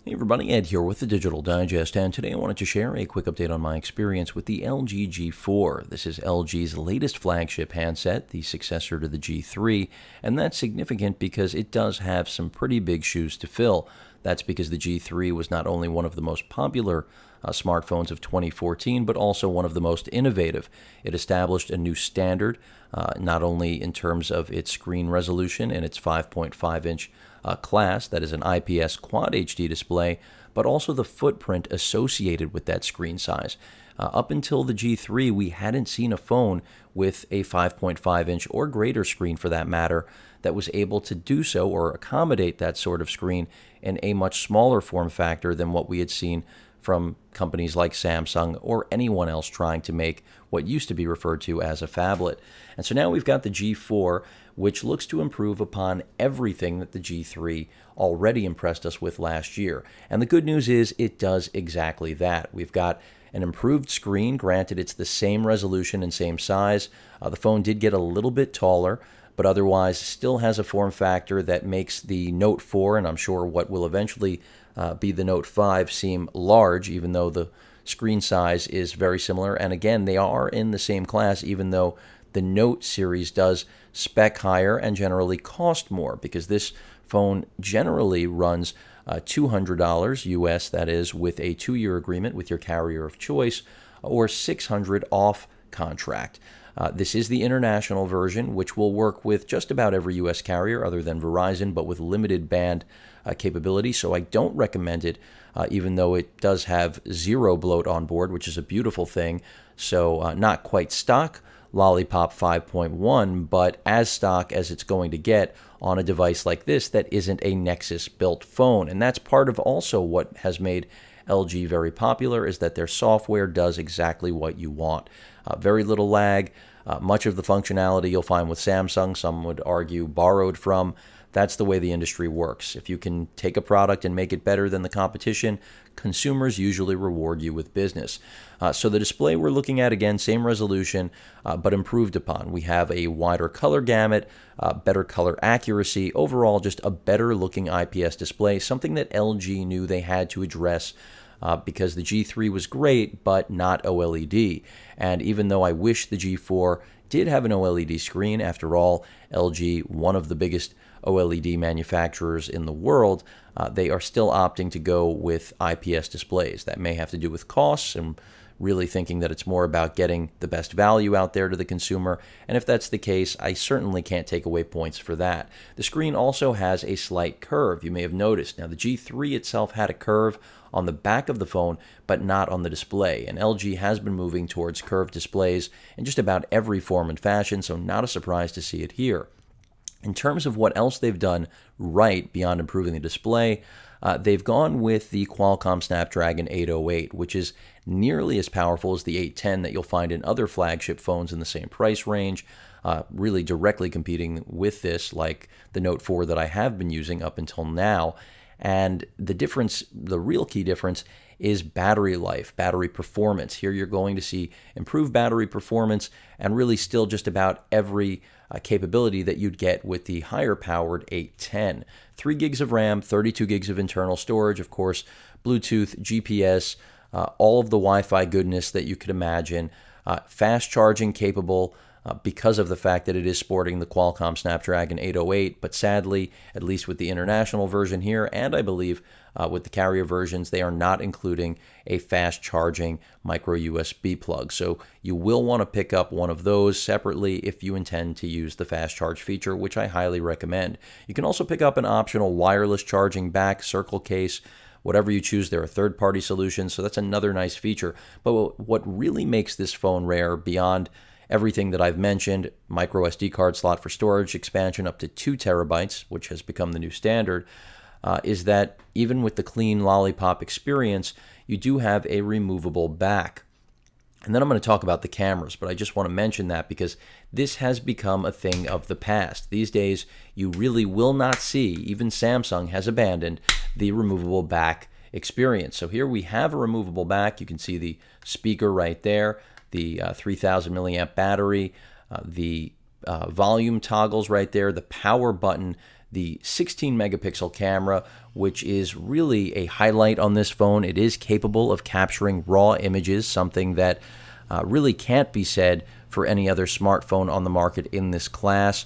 Hey everybody, Ed here with the Digital Digest, and today I wanted to share a quick update on my experience with the LG G4. This is LG's latest flagship handset, the successor to the G3, and that's significant because it does have some pretty big shoes to fill. That's because the G3 was not only one of the most popular smartphones of 2014, but also one of the most innovative. It established a new standard, not only in terms of its screen resolution and its 5.5-inch class, that is an IPS Quad HD display, but also the footprint associated with that screen size. Up until the G3, we hadn't seen a phone with a 5.5-inch or greater screen, for that matter, that was able to do so or accommodate that sort of screen in a much smaller form factor than what we had seen from companies like Samsung or anyone else trying to make what used to be referred to as a phablet. And so now we've got the G4, which looks to improve upon everything that the G3 already impressed us with last year. And the good news is it does exactly that. We've got an improved screen. Granted, it's the same resolution and same size. The phone did get a little bit taller, but otherwise still has a form factor that makes the Note 4, and I'm sure what will eventually be the Note 5, seem large, even though the screen size is very similar. And again, they are in the same class, even though the Note series does spec higher and generally cost more, because this phone generally runs $200 US, that is, with a 2-year agreement with your carrier of choice, or $600 off contract. This is the international version, which will work with just about every U.S. carrier other than Verizon, but with limited band capability. So I don't recommend it, even though it does have zero bloat on board, which is a beautiful thing. So not quite stock Lollipop 5.1, but as stock as it's going to get on a device like this that isn't a Nexus-built phone. And that's part of also what has made LG very popular, is that their software does exactly what you want. Very little lag. Much of the functionality you'll find with Samsung, some would argue borrowed from. That's the way the industry works. If you can take a product and make it better than the competition, consumers usually reward you with business. So the display we're looking at, again, same resolution, but improved upon. We have a wider color gamut, better color accuracy, overall just a better looking IPS display, something that LG knew they had to address because the G3 was great, but not OLED. And even though I wish the G4 did have an OLED screen, after all, LG, one of the biggest OLED manufacturers in the world, they are still opting to go with IPS displays. That may have to do with costs and really thinking that it's more about getting the best value out there to the consumer. And if that's the case, I certainly can't take away points for that. The screen also has a slight curve, you may have noticed. Now, the G3 itself had a curve on the back of the phone, but not on the display. And LG has been moving towards curved displays in just about every form and fashion, so not a surprise to see it here. In terms of what else they've done right beyond improving the display, they've gone with the Qualcomm Snapdragon 808, which is nearly as powerful as the 810 that you'll find in other flagship phones in the same price range, really directly competing with this, like the Note 4 that I have been using up until now. And the difference, the real key difference, is battery life, battery performance. Here you're going to see improved battery performance and really still just about every capability that you'd get with the higher powered 810. 3 gigs of RAM, 32 gigs of internal storage, of course, Bluetooth, GPS, all of the Wi-Fi goodness that you could imagine, fast charging capable, because of the fact that it is sporting the Qualcomm Snapdragon 808, but sadly, at least with the international version here, and I believe with the carrier versions, they are not including a fast charging micro USB plug. So you will want to pick up one of those separately if you intend to use the fast charge feature, which I highly recommend. You can also pick up an optional wireless charging back, circle case, whatever you choose. There are third-party solutions, so that's another nice feature. But what really makes this phone rare, beyond everything that I've mentioned, micro SD card slot for storage expansion up to 2 terabytes, which has become the new standard, is that even with the clean Lollipop experience, you do have a removable back. And then I'm going to talk about the cameras, but I just want to mention that because this has become a thing of the past. These days, you really will not see, even Samsung has abandoned the removable back experience. So here we have a removable back. You can see the speaker right there, the 3,000 milliamp battery, the volume toggles right there, the power button. the 16 megapixel camera, which is really a highlight on this phone. It is capable of capturing raw images, something that really can't be said for any other smartphone on the market in this class.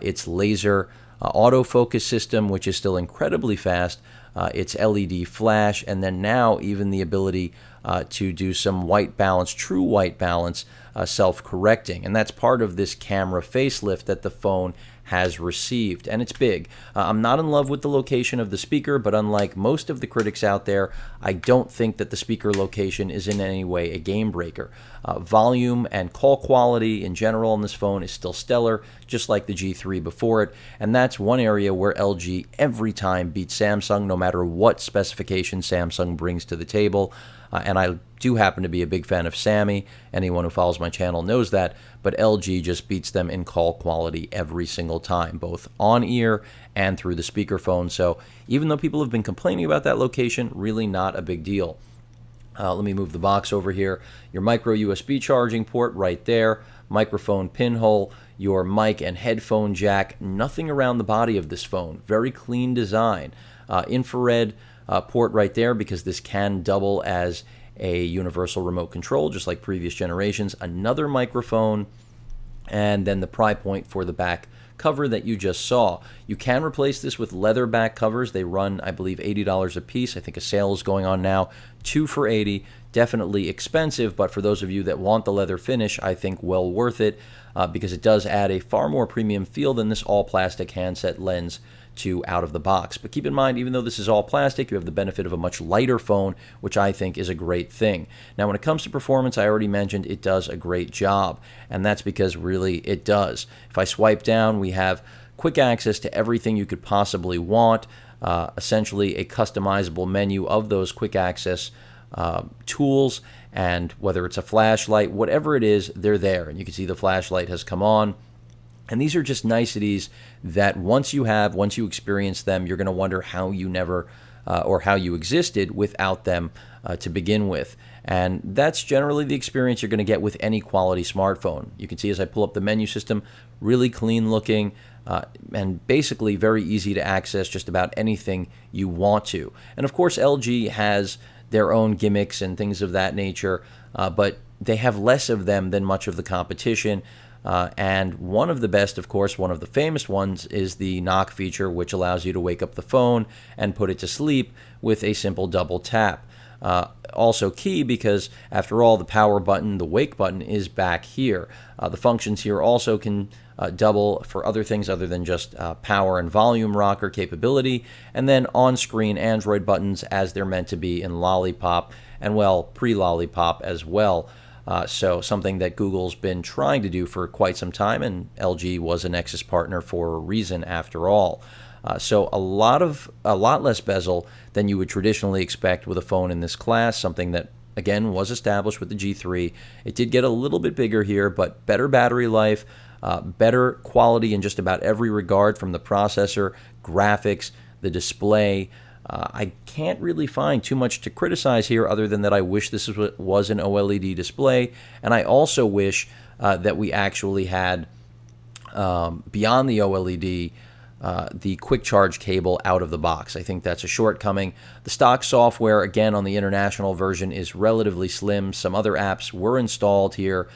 Its laser autofocus system, which is still incredibly fast, its LED flash, and then now even the ability to do some white balance, true white balance, self-correcting. And that's part of this camera facelift that the phone has received, and it's big. I'm not in love with the location of the speaker, but unlike most of the critics out there, I don't think that the speaker location is in any way a game breaker. Volume and call quality in general on this phone is still stellar, just like the G3 before it, and that's one area where LG every time beats Samsung, no matter what specification Samsung brings to the table. And I do happen to be a big fan of Sammy. Anyone who follows my channel knows that. But LG just beats them in call quality every single time, both on ear and through the speakerphone. So even though people have been complaining about that location, really not a big deal. Let me move the box over here. Your micro USB charging port right there. Microphone pinhole. Your mic and headphone jack. Nothing around the body of this phone. Very clean design. Infrared port right there, because this can double as a universal remote control, just like previous generations. Another microphone, and then the pry point for the back cover that you just saw. You can replace this with leather back covers. They run, I believe, $80 a piece. I think a sale is going on now. 2 for $80. Definitely expensive, but for those of you that want the leather finish, I think well worth it, because it does add a far more premium feel than this all-plastic handset lends to out of the box. But keep in mind, even though this is all plastic, you have the benefit of a much lighter phone, which I think is a great thing. Now, when it comes to performance, I already mentioned it does a great job, and that's because really it does. If I swipe down, we have quick access to everything you could possibly want, essentially a customizable menu of those quick access tools, and whether it's a flashlight, whatever it is, they're there. And you can see the flashlight has come on. And these are just niceties that once you experience them, you're going to wonder how you never or how you existed without them to begin with. And that's generally the experience you're going to get with any quality smartphone. You can see as I pull up the menu system, really clean looking, and basically very easy to access just about anything you want to. And of course, LG has their own gimmicks and things of that nature, but they have less of them than much of the competition. And one of the best, of course, one of the famous ones is the knock feature, which allows you to wake up the phone and put it to sleep with a simple double tap. Also key because, after all, the power button, the wake button, is back here. The functions here also can double for other things other than just power and volume rocker capability, and then on-screen Android buttons as they're meant to be in Lollipop, and well, pre-Lollipop as well. So something that Google's been trying to do for quite some time, and LG was a Nexus partner for a reason after all. So a lot less bezel than you would traditionally expect with a phone in this class, something that, again, was established with the G3. It did get a little bit bigger here, but better battery life, better quality in just about every regard, from the processor, graphics, the display. I can't really find too much to criticize here, other than that I wish this was an OLED display, and I also wish that we actually had, beyond the OLED, the quick charge cable out of the box. I think that's a shortcoming. The stock software, again, on the international version is relatively slim. Some other apps were installed here,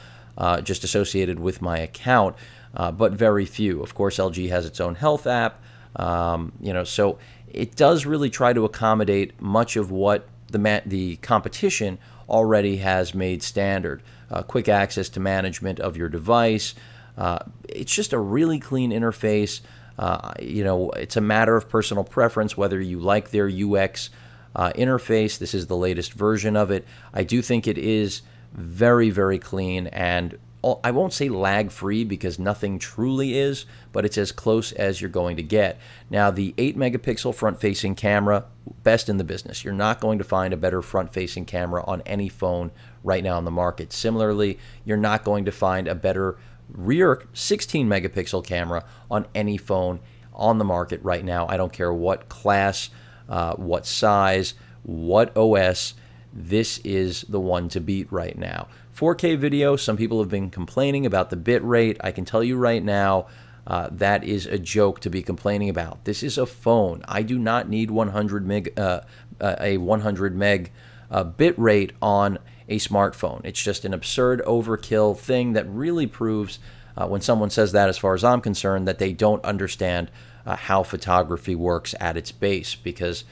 just associated with my account, but very few. Of course, LG has its own health app, so it does really try to accommodate much of what the competition already has made standard. Quick access to management of your device. It's just a really clean interface. It's a matter of personal preference whether you like their UX interface. This is the latest version of it. I do think it is very, very clean, and I won't say lag-free because nothing truly is, but it's as close as you're going to get. Now, the 8-megapixel front-facing camera, best in the business. You're not going to find a better front-facing camera on any phone right now on the market. Similarly, you're not going to find a better rear 16-megapixel camera on any phone on the market right now. I don't care what class, what size, what OS. This is the one to beat right now. 4K video, some people have been complaining about the bit rate. I can tell you right now, that is a joke to be complaining about. This is a phone. I do not need 100 meg bit rate on a smartphone. It's just an absurd overkill thing that really proves, when someone says that, as far as I'm concerned, that they don't understand how photography works at its base, because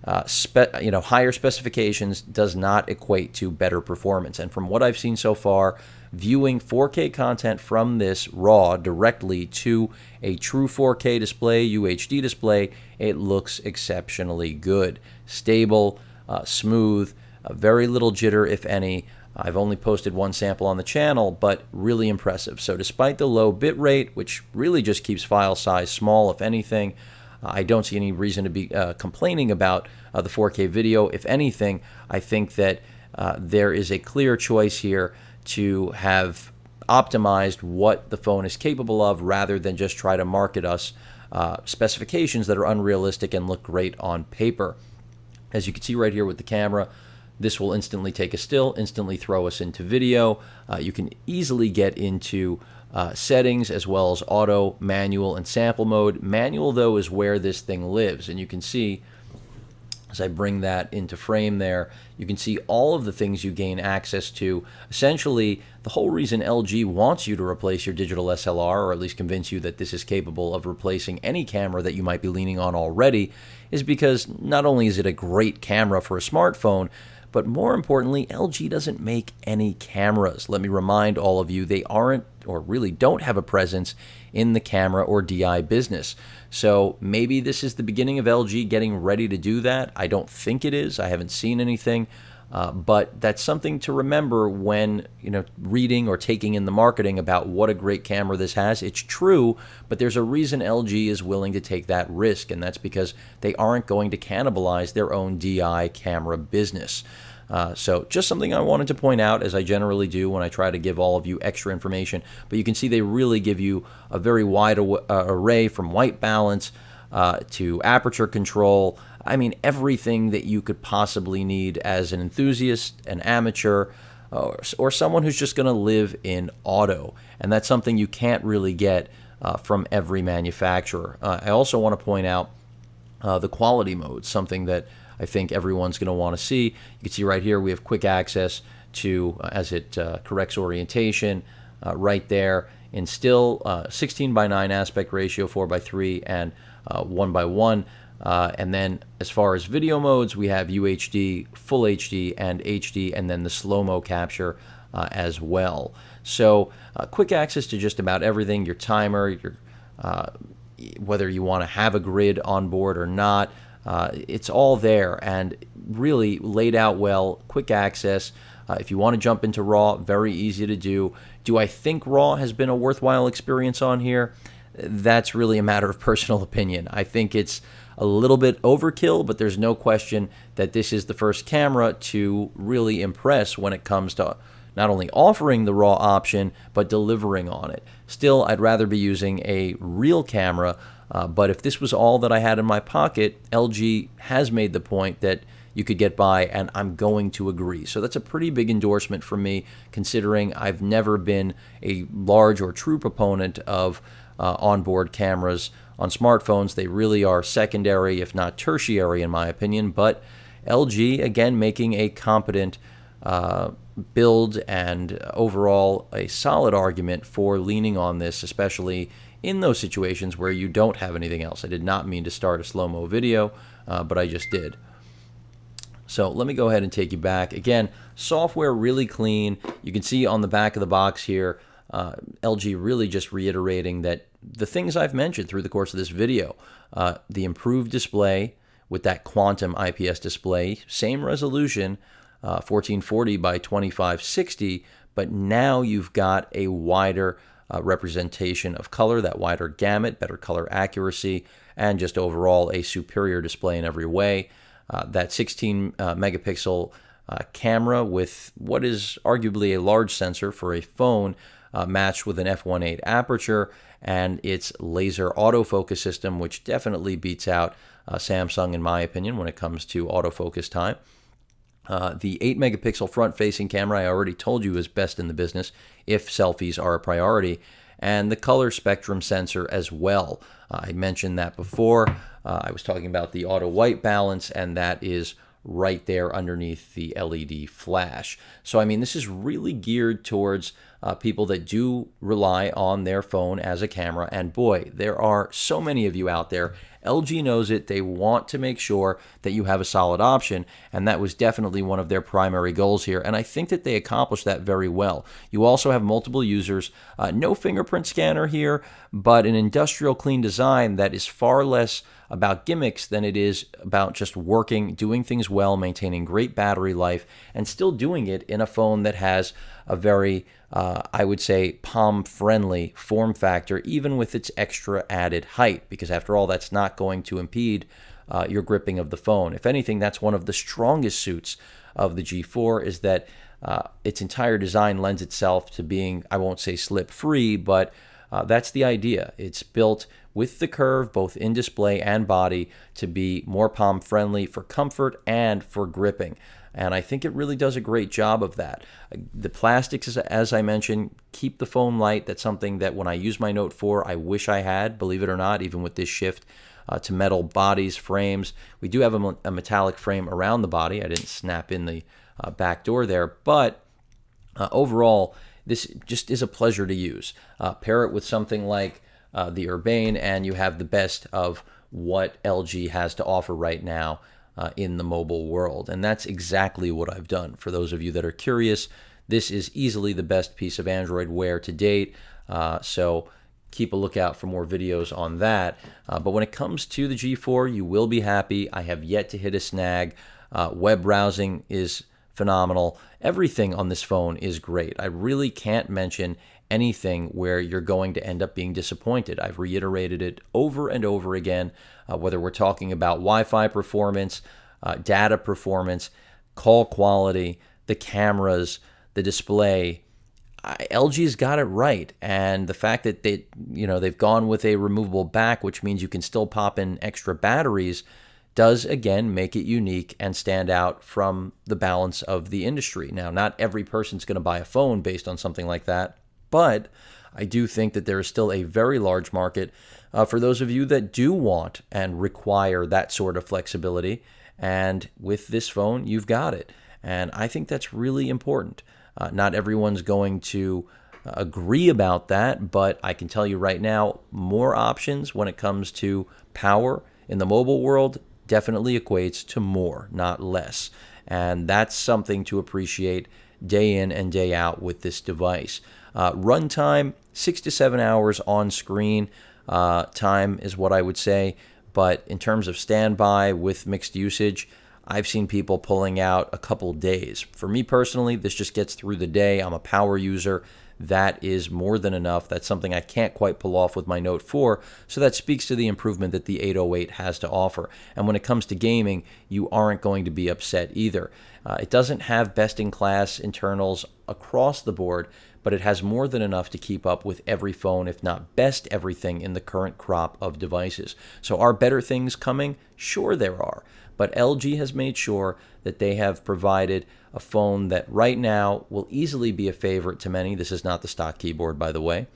higher specifications does not equate to better performance. And from what I've seen so far, viewing 4K content from this RAW directly to a true 4K display, UHD display, it looks exceptionally good. Stable, smooth, very little jitter, if any. I've only posted one sample on the channel, but really impressive. So despite the low bit rate, which really just keeps file size small, if anything, I don't see any reason to be complaining about the 4K video. If anything, I think that there is a clear choice here to have optimized what the phone is capable of, rather than just try to market us specifications that are unrealistic and look great on paper. As you can see right here with the camera, this will instantly take a still, instantly throw us into video. You can easily get into settings as well as auto, manual, and sample mode. Manual, though, is where this thing lives. And you can see, as I bring that into frame there, you can see all of the things you gain access to. Essentially, the whole reason LG wants you to replace your digital SLR, or at least convince you that this is capable of replacing any camera that you might be leaning on already, is because not only is it a great camera for a smartphone, but more importantly, LG doesn't make any cameras. Let me remind all of you, they aren't, or really don't have a presence in the camera or DI business. So maybe this is the beginning of LG getting ready to do that. I don't think it is. I haven't seen anything. But that's something to remember when reading or taking in the marketing about what a great camera this has. It's true, but there's a reason LG is willing to take that risk, and that's because they aren't going to cannibalize their own DI camera business. So just something I wanted to point out, as I generally do when I try to give all of you extra information. But you can see they really give you a very wide array, from white balance to aperture control. I mean, everything that you could possibly need as an enthusiast, an amateur, or someone who's just going to live in auto. And that's something you can't really get from every manufacturer. I also want to point out the quality mode, something that I think everyone's going to want to see. You can see right here we have quick access to, as it corrects orientation, right there in still 16:9 aspect ratio, 4:3, and 1:1. And then as far as video modes, we have UHD, Full HD, and HD, and then the slow-mo capture as well. So quick access to just about everything, your timer, your whether you want to have a grid on board or not, it's all there and really laid out well, quick access. If you want to jump into RAW, very easy to do. Do I think RAW has been a worthwhile experience on here? That's really a matter of personal opinion. I think it's a little bit overkill, but there's no question that this is the first camera to really impress when it comes to not only offering the RAW option, but delivering on it. Still, I'd rather be using a real camera, but if this was all that I had in my pocket, LG has made the point that you could get by, and I'm going to agree. So that's a pretty big endorsement for me, considering I've never been a large or true proponent of onboard cameras on smartphones. They really are secondary, if not tertiary, in my opinion. But LG, again, making a competent build and overall a solid argument for leaning on this, especially in those situations where you don't have anything else. I did not mean to start a slow-mo video, but I just did. So let me go ahead and take you back. Again, software really clean. You can see on the back of the box here, LG really just reiterating that the things I've mentioned through the course of this video, the improved display with that quantum IPS display, same resolution, 1440 by 2560, but now you've got a wider representation of color, that wider gamut, better color accuracy, and just overall a superior display in every way. That 16 megapixel camera with what is arguably a large sensor for a phone, matched with an f1.8 aperture, and its laser autofocus system, which definitely beats out Samsung, in my opinion, when it comes to autofocus time. The 8 megapixel front-facing camera I already told you is best in the business if selfies are a priority. and the color spectrum sensor as well. I mentioned that before. I was talking about the auto white balance, and that is right there underneath the LED flash. So I mean, this is really geared towards people that do rely on their phone as a camera, and boy, there are so many of you out there. LG knows it. They want to make sure that you have a solid option, and that was definitely one of their primary goals here, and I think that they accomplished that very well. You also have multiple users, no fingerprint scanner here, but an industrial clean design that is far less about gimmicks than it is about just working, doing things well, maintaining great battery life, and still doing it in a phone that has a very, I would say, palm-friendly form factor, even with its extra added height, because after all, that's not going to impede your gripping of the phone. If anything, that's one of the strongest suits of the G4, is that its entire design lends itself to being, I won't say slip-free, but that's the idea. It's built with the curve, both in display and body, to be more palm-friendly for comfort and for gripping. And I think it really does a great job of that. The plastics, as I mentioned, keep the phone light. That's something that when I use my Note 4, I wish I had, believe it or not, even with this shift to metal bodies, frames. We do have a metallic frame around the body. I didn't snap in the back door there, but overall, this just is a pleasure to use. Pair it with something like the Urbane, and you have the best of what LG has to offer right now in the mobile world. And that's exactly what I've done. For those of you that are curious, this is easily the best piece of Android Wear to date. So keep a lookout for more videos on that. But when it comes to the G4, you will be happy. I have yet to hit a snag. Web browsing is phenomenal. Everything on this phone is great. I really can't mention anything where you're going to end up being disappointed. I've reiterated it over and over again, whether we're talking about Wi-Fi performance, data performance, call quality, the cameras, the display. LG's got it right, and the fact that they've gone with a removable back, which means you can still pop in extra batteries, does again make it unique and stand out from the balance of the industry. Now, not every person's going to buy a phone based on something like that, but I do think that there is still a very large market for those of you that do want and require that sort of flexibility. And with this phone, you've got it. And I think that's really important. Not everyone's going to agree about that, but I can tell you right now, more options when it comes to power in the mobile world definitely equates to more, not less. And that's something to appreciate day in and day out with this device. Runtime, 6 to 7 hours on screen time is what I would say. But in terms of standby with mixed usage, I've seen people pulling out a couple days. For me personally, this just gets through the day. I'm a power user. That is more than enough. That's something I can't quite pull off with my Note 4, so that speaks to the improvement that the 808 has to offer. And when it comes to gaming, you aren't going to be upset either. It doesn't have best-in-class internals across the board, but it has more than enough to keep up with every phone, if not best everything in the current crop of devices. So are better things coming? Sure there are. But LG has made sure that they have provided a phone that right now will easily be a favorite to many. This is not the stock keyboard, by the way.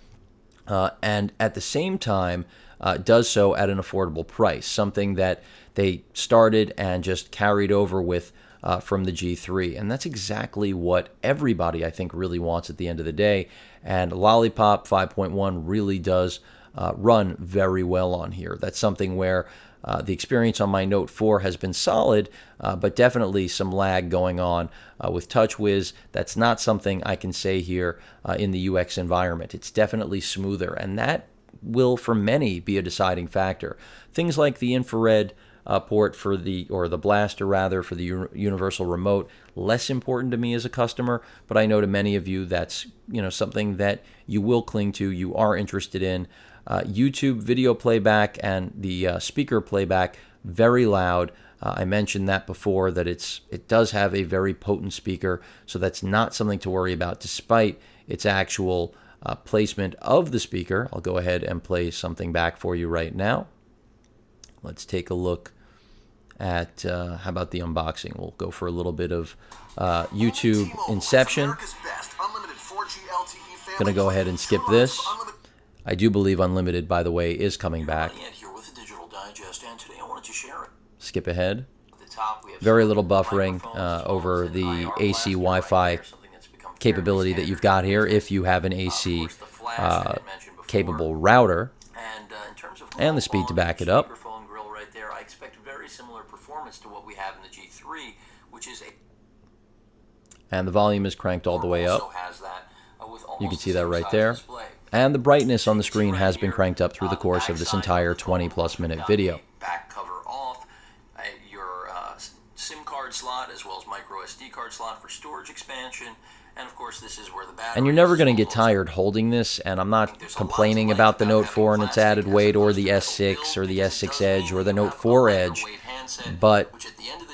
And at the same time, does so at an affordable price, something that they started and just carried over with from the G3. And that's exactly what everybody, I think, really wants at the end of the day. And Lollipop 5.1 really does run very well on here. That's something where the experience on my Note 4 has been solid, but definitely some lag going on with TouchWiz. That's not something I can say here in the UX environment. It's definitely smoother, and that will, for many, be a deciding factor. Things like the infrared port for the blaster rather, for the universal remote, less important to me as a customer, but I know to many of you that's something that you will cling to, you are interested in. YouTube video playback and the speaker playback, very loud. I mentioned that before, that it does have a very potent speaker, so that's not something to worry about despite its actual placement of the speaker. I'll go ahead and play something back for you right now. Let's take a look at, how about the unboxing? We'll go for a little bit of YouTube Inception. Going to go ahead and skip this. I do believe Unlimited, by the way, is coming back. Here with the Digital Digest, and today I wanted to share it. Skip ahead. At the top, we have Very little buffering over the AC Wi-Fi capability that you've got here if you have an AC capable router. In terms of and the speed to back it up. Microphone grill right there, I expect very similar performance to what we have in the G3, which is and the volume is cranked all the way up. Has that, you can see that right there. And the brightness on the screen has been cranked up through the course of this entire 20-plus minute video. Back cover off, your SIM card slot as well as micro SD card slot for storage expansion. And of course, this is where the battery. And you're never going to get tired holding this, and I'm not complaining about the Note 4 and its added weight, or the S6 or the S6 Edge or the Note 4 Edge, but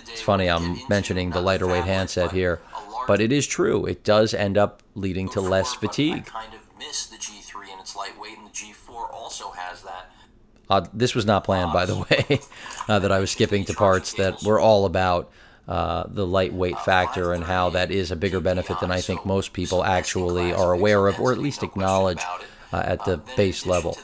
it's funny I'm mentioning the lighter weight handset here, but it is true. It does end up leading to less fatigue. I kind of miss the G3 and its lightweight, and the G4 also has that. This was not planned, by the way, that I was skipping to parts that were all about the lightweight factor and how that is a bigger benefit than I think most people actually are aware of, or at least acknowledge at the base level.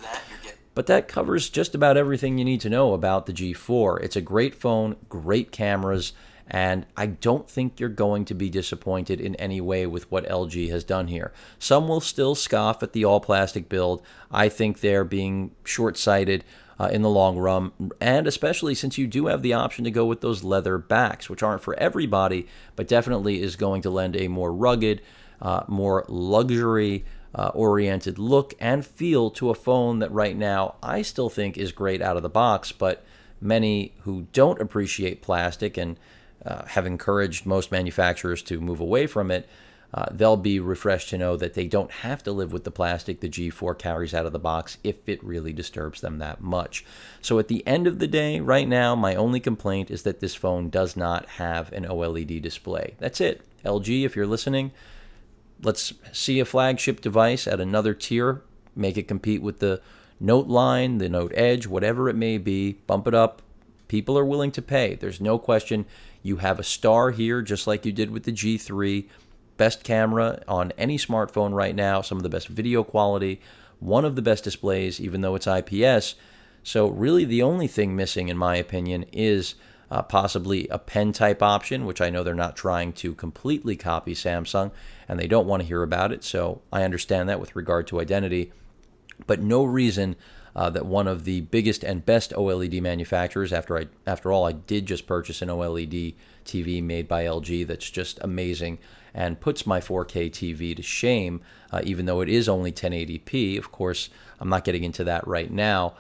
But that covers just about everything you need to know about the G4. It's a great phone, great cameras, and I don't think you're going to be disappointed in any way with what LG has done here. Some will still scoff at the all-plastic build. I think they're being short-sighted in the long run, and especially since you do have the option to go with those leather backs, which aren't for everybody, but definitely is going to lend a more rugged, more luxury oriented look and feel to a phone that right now I still think is great out of the box, but many who don't appreciate plastic and have encouraged most manufacturers to move away from it, they'll be refreshed to know that they don't have to live with the plastic the G4 carries out of the box if it really disturbs them that much. So at the end of the day, right now, my only complaint is that this phone does not have an OLED display. That's it. LG, if you're listening, let's see a flagship device at another tier, make it compete with the Note line, the Note Edge, whatever it may be, bump it up. People are willing to pay. There's no question. You have a star here, just like you did with the G3. Best camera on any smartphone right now, some of the best video quality, one of the best displays, even though it's IPS. So really the only thing missing, in my opinion, is possibly a pen-type option, which I know they're not trying to completely copy Samsung, and they don't want to hear about it, so I understand that with regard to identity. But no reason that one of the biggest and best OLED manufacturers, after all, I did just purchase an OLED TV made by LG that's just amazing and puts my 4K TV to shame, even though it is only 1080p. Of course, I'm not getting into that right now,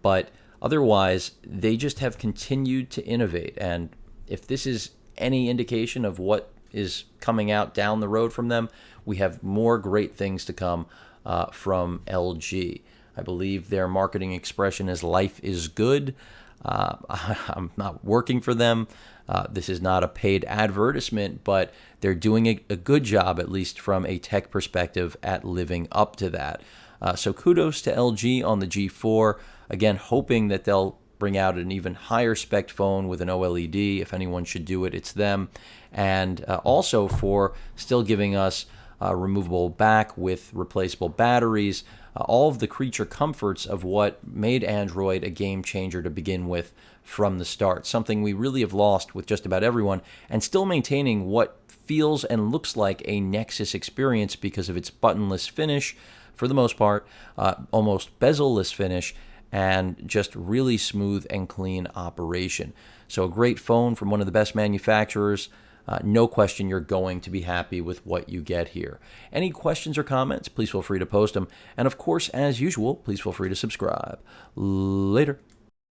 but otherwise, they just have continued to innovate. And if this is any indication of what is coming out down the road from them, we have more great things to come from LG. I believe their marketing expression is "life is good." I'm not working for them. This is not a paid advertisement, but they're doing a good job, at least from a tech perspective, at living up to that. So kudos to LG on the G4. Again, hoping that they'll bring out an even higher spec phone with an OLED. If anyone should do it, it's them. And also for still giving us removable back with replaceable batteries, all of the creature comforts of what made Android a game changer to begin with from the start, something we really have lost with just about everyone, and still maintaining what feels and looks like a Nexus experience because of its buttonless finish, for the most part, almost bezel-less finish, and just really smooth and clean operation. So a great phone from one of the best manufacturers. No question you're going to be happy with what you get here. Any questions or comments, please feel free to post them. And of course, as usual, please feel free to subscribe. Later.